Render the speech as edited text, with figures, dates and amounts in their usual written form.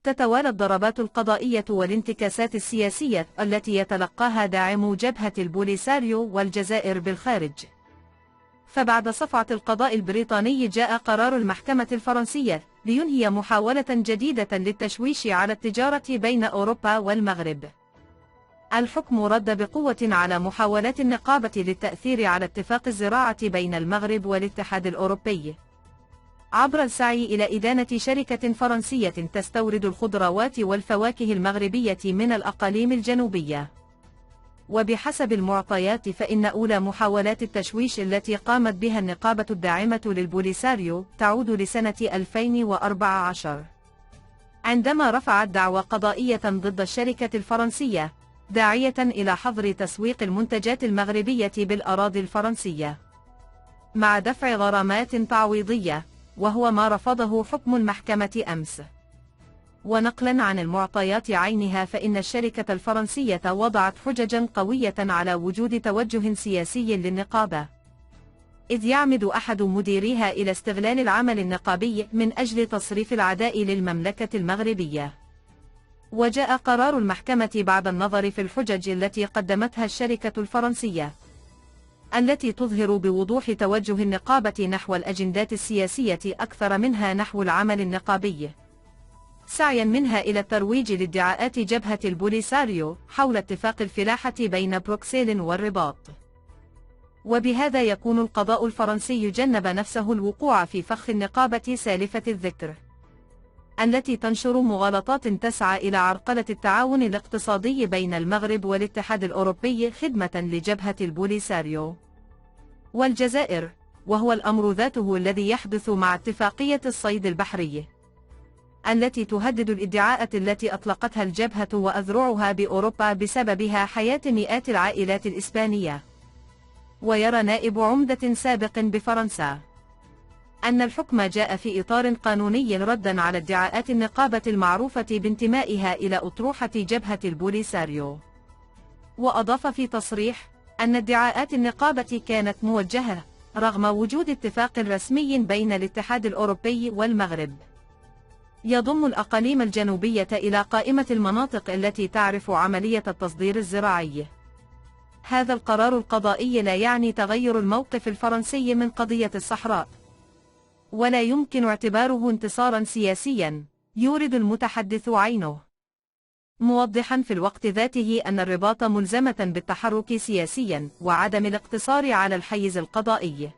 تتوالى الضربات القضائية والانتكاسات السياسية التي يتلقاها داعمو جبهة البوليساريو والجزائر بالخارج. فبعد صفعة القضاء البريطاني جاء قرار المحكمة الفرنسية لينهي محاولة جديدة للتشويش على التجارة بين أوروبا والمغرب. الحكم رد بقوة على محاولات النقابة للتأثير على اتفاق الزراعة بين المغرب والاتحاد الأوروبي عبر السعي إلى إدانة شركة فرنسية تستورد الخضروات والفواكه المغربية من الأقاليم الجنوبية. وبحسب المعطيات فإن أولى محاولات التشويش التي قامت بها النقابة الداعمة للبوليساريو تعود لسنة 2014 عندما رفعت دعوى قضائية ضد الشركة الفرنسية داعية إلى حظر تسويق المنتجات المغربية بالأراضي الفرنسية مع دفع غرامات تعويضية، وهو ما رفضه حكم المحكمة أمس. ونقلا عن المعطيات عينها فإن الشركة الفرنسية وضعت حججا قوية على وجود توجه سياسي للنقابة، إذ يعمد أحد مديريها إلى استغلال العمل النقابي من أجل تصريف العداء للمملكة المغربية. وجاء قرار المحكمة بعد النظر في الحجج التي قدمتها الشركة الفرنسية التي تظهر بوضوح توجه النقابة نحو الأجندات السياسية أكثر منها نحو العمل النقابي، سعيا منها إلى الترويج لادعاءات جبهة البوليساريو حول اتفاق الفلاحة بين بروكسل والرباط. وبهذا يكون القضاء الفرنسي جنب نفسه الوقوع في فخ النقابة سالفة الذكر التي تنشر مغالطات تسعى إلى عرقلة التعاون الاقتصادي بين المغرب والاتحاد الأوروبي خدمة لجبهة البوليساريو والجزائر، وهو الأمر ذاته الذي يحدث مع اتفاقية الصيد البحري التي تهدد الادعاءات التي أطلقتها الجبهة وأذرعها بأوروبا بسببها حياة مئات العائلات الإسبانية. ويرى نائب عمدة سابق بفرنسا أن الحكم جاء في إطار قانوني ردا على ادعاءات النقابة المعروفة بانتمائها إلى أطروحة جبهة البوليساريو. وأضاف في تصريح أن ادعاءات النقابة كانت موجهة رغم وجود اتفاق رسمي بين الاتحاد الأوروبي والمغرب يضم الأقاليم الجنوبية إلى قائمة المناطق التي تعرف عملية التصدير الزراعي. هذا القرار القضائي لا يعني تغير الموقف الفرنسي من قضية الصحراء، ولا يمكن اعتباره انتصارا سياسيا يورد المتحدث عينه، موضحا في الوقت ذاته أن الرباط ملزمة بالتحرك سياسيا وعدم الاقتصار على الحيز القضائي.